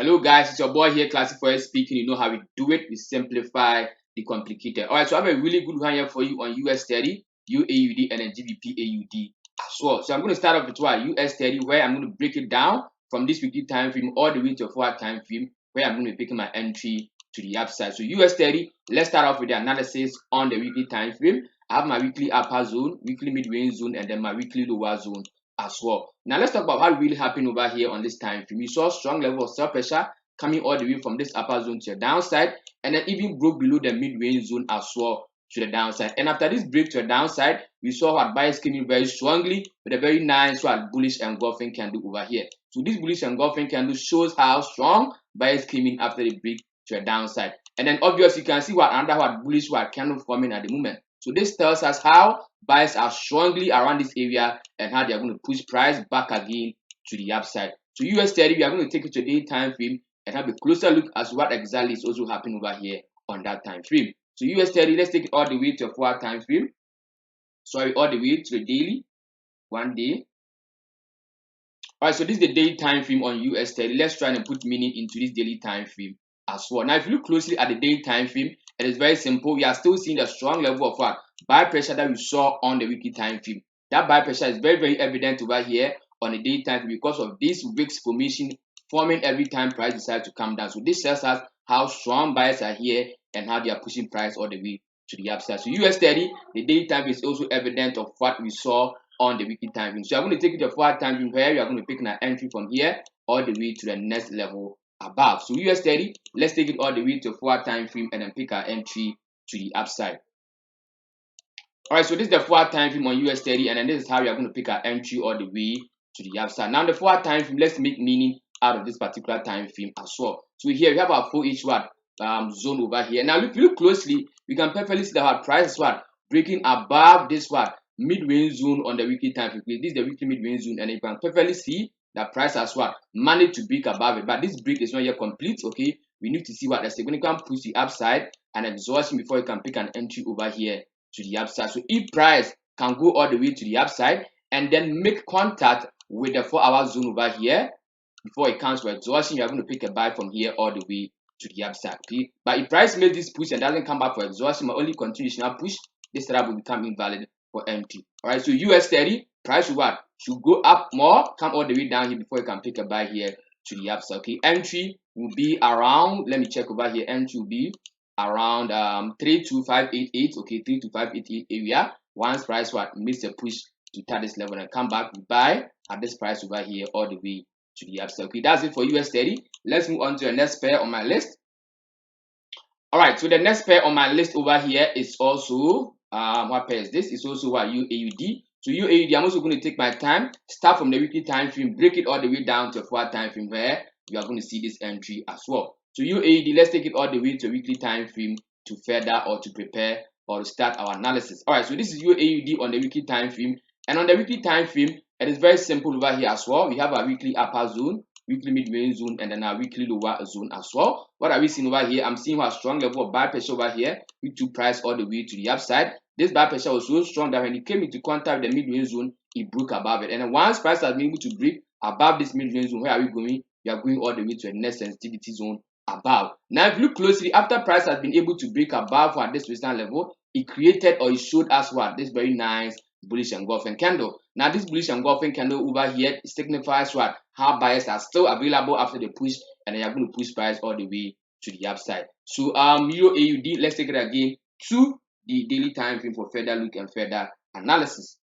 Hello guys, it's your boy here, Classic Forex speaking. You know how we do it. We simplify the complicated. Alright, so I have a really good one here for you on US30, UAUD, and then GBP as well. So I'm going to start off with what US30, where I'm going to break it down from this weekly time frame all the way to a forward time frame, where I'm going to be picking my entry to the upside. So US30, let's start off with the analysis on the weekly time frame. I have my weekly upper zone, weekly mid-range zone, and then my weekly lower zone as well. Now let's talk about what really happened over here on this time frame. We saw strong level of sell pressure coming all the way from this upper zone to the downside, and then even broke below the mid-range zone as well to the downside. And after this break to the downside, we saw what buyers came in very strongly with a very nice bullish engulfing candle over here. So this bullish engulfing candle shows how strong buyers came in after the break to the downside. And then obviously you can see another bullish candle forming at the moment. So this tells us how buyers are strongly around this area and how they are going to push price back again to the upside. So US30, we are going to take it to the day time frame and have a closer look as to what exactly is also happening over here on that time frame. So US30, let's take it all the way to a forward time frame. Sorry, all the way to the daily, 1 day. Alright, so this is the daily time frame on US30. Let's try and put meaning into this daily time frame as well. Now, if you look closely at the daily time frame, it is very simple. We are still seeing the strong level of buy pressure that we saw on the weekly time frame. That buy pressure is very, very evident over here on the daily time frame because of this wicks formation forming every time price decides to come down. So this tells us how strong buyers are here and how they are pushing price all the way to the upside. So US30, the daily time frame is also evident of what we saw on the weekly time frame. So I'm going to take it to forward time frame where we are going to pick an entry from here all the way to the next level above. So US30, let's take it all the way to forward time frame and then pick our entry to the upside. Alright, so this is the forward time frame on US30, and then this is how we are going to pick our entry all the way to the upside. Now the forward time frame, let's make meaning out of this particular time frame as well. So here we have our 4H zone over here. Now if you look closely, we can perfectly see that our price is breaking above this mid-range zone on the weekly time frame. This is the weekly mid-range zone, and you can perfectly see that price has managed to break above it, but this break is not yet complete. Okay, we need to see what the significant push the upside and exhaustion before you can pick an entry over here to the upside. So if price can go all the way to the upside and then make contact with the 4-hour zone over here before it comes for exhaustion, you are going to pick a buy from here all the way to the upside. Okay, but if price makes this push and doesn't come back for exhaustion but only continuation push, this setup will become invalid for entry. All right, so US30 price should go up more, come all the way down here before you can pick a buy here to the upside. Okay, entry will be around, let me check over here, entry will be around 32588. Okay, 32588 area. Once price makes a push to touch this level and come back, we buy at this price over here all the way to the upside. Okay, that's it for US30. Let's move on to the next pair on my list. All right, so the next pair on my list over here is also what pair is this? It's also UAUD. So UAUD, I'm also going to take my time, start from the weekly time frame, break it all the way down to a forward time frame where you are going to see this entry as well. So UAUD, let's take it all the way to a weekly time frame to further or to prepare or to start our analysis. All right, so this is UAUD on the weekly time frame, and on the weekly time frame, it is very simple over here as well. We have our weekly upper zone, weekly mid-range zone, and then our weekly lower zone as well. What are we seeing over here? I'm seeing a strong level of buy pressure over here, which took price all the way to the upside. This buy pressure was so strong that when it came into contact with the mid-range zone, it broke above it. And then once price has been able to break above this mid-range zone, where are we going? We are going all the way to the next sensitivity zone above. Now, if you look closely, after price has been able to break above this resistance level, it created or it showed us this very nice bullish engulfing candle. Now, this bullish engulfing candle over here signifies how buyers are still available after the push, and they are going to push price all the way to the upside. So UAUD, let's take it again to the daily time frame for further look and further analysis.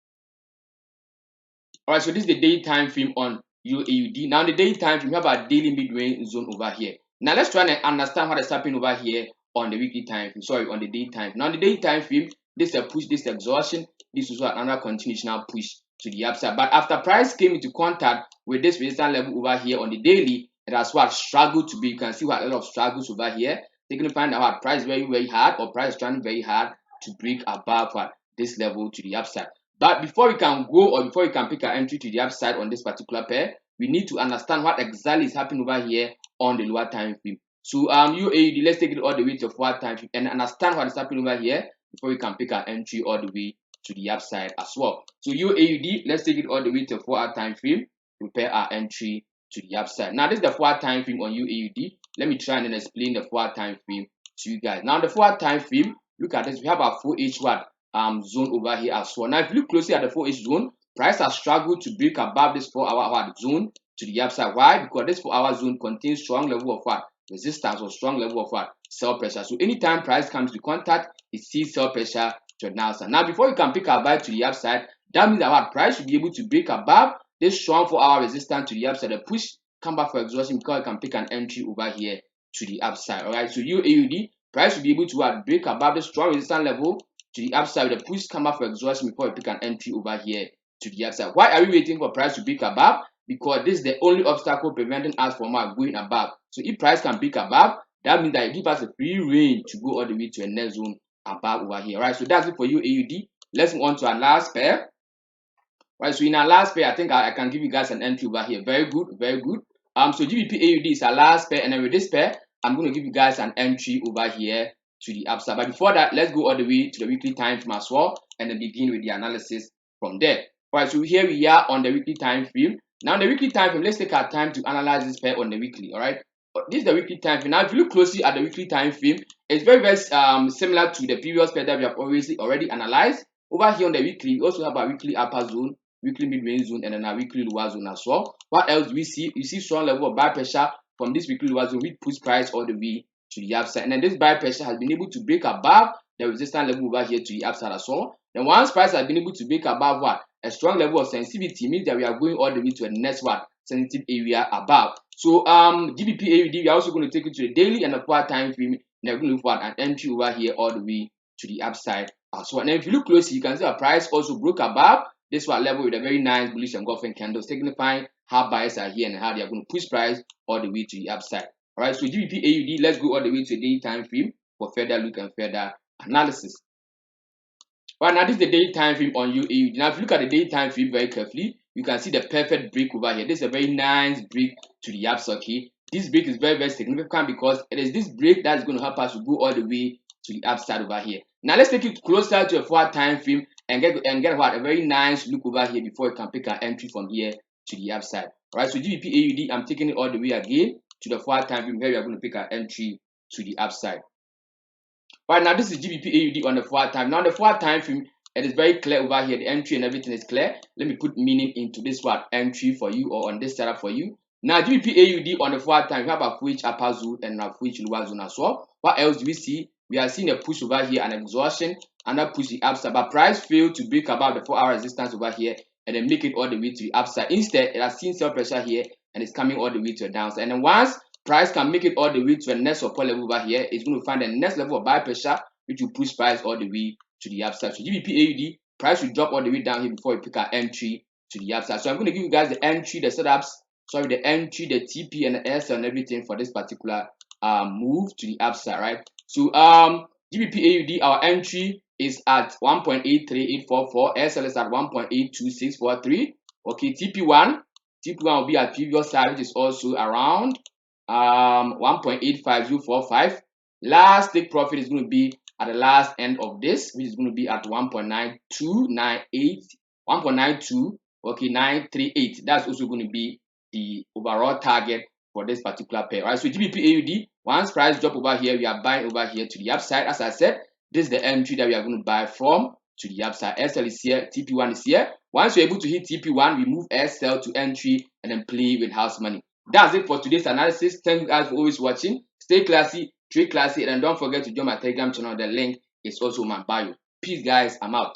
All right, so this is the daily time frame on UAUD. Now, the daily time frame, we have our daily mid-range zone over here. Now, let's try and understand what is happening over here on the weekly time frame. Sorry, on the daily time frame. Now, on the daily time frame, this is a push, this is exhaustion, this is another continuational push to the upside. But after price came into contact with this resistance level over here on the daily, it has struggled to be. You can see a lot of struggles over here. They're going to find out price very, very hard, or price trying very hard to break above this level to the upside. But before we can go, or before we can pick our entry to the upside on this particular pair, we need to understand what exactly is happening over here on the lower time frame. So UAUD, let's take it all the way to forward time frame and understand what is happening over here before we can pick our entry all the way to the upside as well. So UAUD, let's take it all the way to forward time frame, prepare our entry to the upside. Now this is the 4-hour time frame on UAUD. Let me try and then explain the 4-hour time frame to you guys. Now the 4-hour time frame, look at this. We have our 4H zone over here as well. Now if you look closely at the 4H zone, price has struggled to break above this 4-hour zone to the upside. Why? Because this 4-hour zone contains strong level of resistance or strong level of sell pressure. So anytime price comes to contact, it sees sell pressure to the downside. Now before you can pick a buy to the upside, that means that price should be able to break above this strong 4-hour resistance to the upside, the push, come back for exhaustion, because you can pick an entry over here to the upside. All right, so UAUD price should be able to break above the strong resistance level to the upside, the push, come back for exhaustion before you pick an entry over here to the upside. Why are we waiting for price to break above? Because this is the only obstacle preventing us from going above. So if price can break above, that means that it gives us a free range to go all the way to a next zone above over here. All right, so that's it for UAUD. Let's move on to our last pair. Right, so in our last pair, I think I can give you guys an entry over here. Very good, very good. So GBP AUD is our last pair, and then with this pair, I'm going to give you guys an entry over here to the upside. But before that, let's go all the way to the weekly time frame as well, and then begin with the analysis from there. All right, so here we are on the weekly time frame. Now, the weekly time frame, let's take our time to analyze this pair on the weekly. All right, this is the weekly time frame. Now, if you look closely at the weekly time frame, it's very, very similar to the previous pair that we have already analyzed. Over here on the weekly, we also have our weekly upper zone, weekly mid-range zone, and then our weekly lower zone as well. What else do we see? We see strong level of buy pressure from this weekly lower zone, which push price all the way to the upside. And then this buy pressure has been able to break above the resistance level over here to the upside as well. Then once price has been able to break above a strong level of sensitivity, means that we are going all the way to the next sensitive area above. So GBP AUD, we are also going to take it to the daily and the 4-hour time frame, and we're going to look for an entry over here all the way to the upside as well. And then if you look closely, you can see our price also broke above this level with a very nice bullish engulfing candle, signifying how buyers are here and how they are going to push price all the way to the upside. All right, so GBP AUD, let's go all the way to the daily time frame for further look and further analysis. All right, now this is the daily time frame on UAUD. Now, if you look at the daily time frame very carefully, you can see the perfect break over here. This is a very nice break to the upside. Okay, this break is very, very significant because it is this break that is going to help us to go all the way to the upside over here. Now, let's take it closer to a 4-hour time frame and get a very nice look over here before you can pick an entry from here to the upside. All right, so GBP AUD, I'm taking it all the way again to the 4-hour time frame where we are going to pick an entry to the upside. All right, now this is GBP AUD on the 4-hour time. Now, on the 4-hour time frame, it is very clear over here. The entry and everything is clear. Let me put meaning into this entry for you, or on this setup for you. Now, GBP AUD on the 4-hour time, we have a 4H upper zone and a 4H lower zone as well. What else do we see? We are seeing a push over here, an exhaustion, and a push the upside. But price failed to break above the 4-hour resistance over here and then make it all the way to the upside. Instead, it has seen sell pressure here and it's coming all the way to the downside. And then once price can make it all the way to the next support level over here, it's going to find the next level of buy pressure, which will push price all the way to the upside. So GBP AUD, price will drop all the way down here before you pick an entry to the upside. So I'm going to give you guys the entry, the setups, the entry, the TP, and the SL and everything for this particular move to the upside, right? So GBP AUD, our entry is at 1.83844, SL is at 1.82643. Okay, TP1 will be at previous side, which is also around 1.85045. Last take profit is going to be at the last end of this, which is going to be at 1.9298, okay, 938. That's also going to be the overall target for this particular pair. All right, so GBP AUD, once price drop over here, we are buying over here to the upside. As I said, this is the entry that we are going to buy from to the upside. SL is here, TP1 is here. Once you're able to hit TP1, we move SL to entry and then play with house money. That's it for today's analysis. Thank you guys for always watching. Stay classy, trade classy, and don't forget to join my Telegram channel. The link is also in my bio. Peace, guys. I'm out.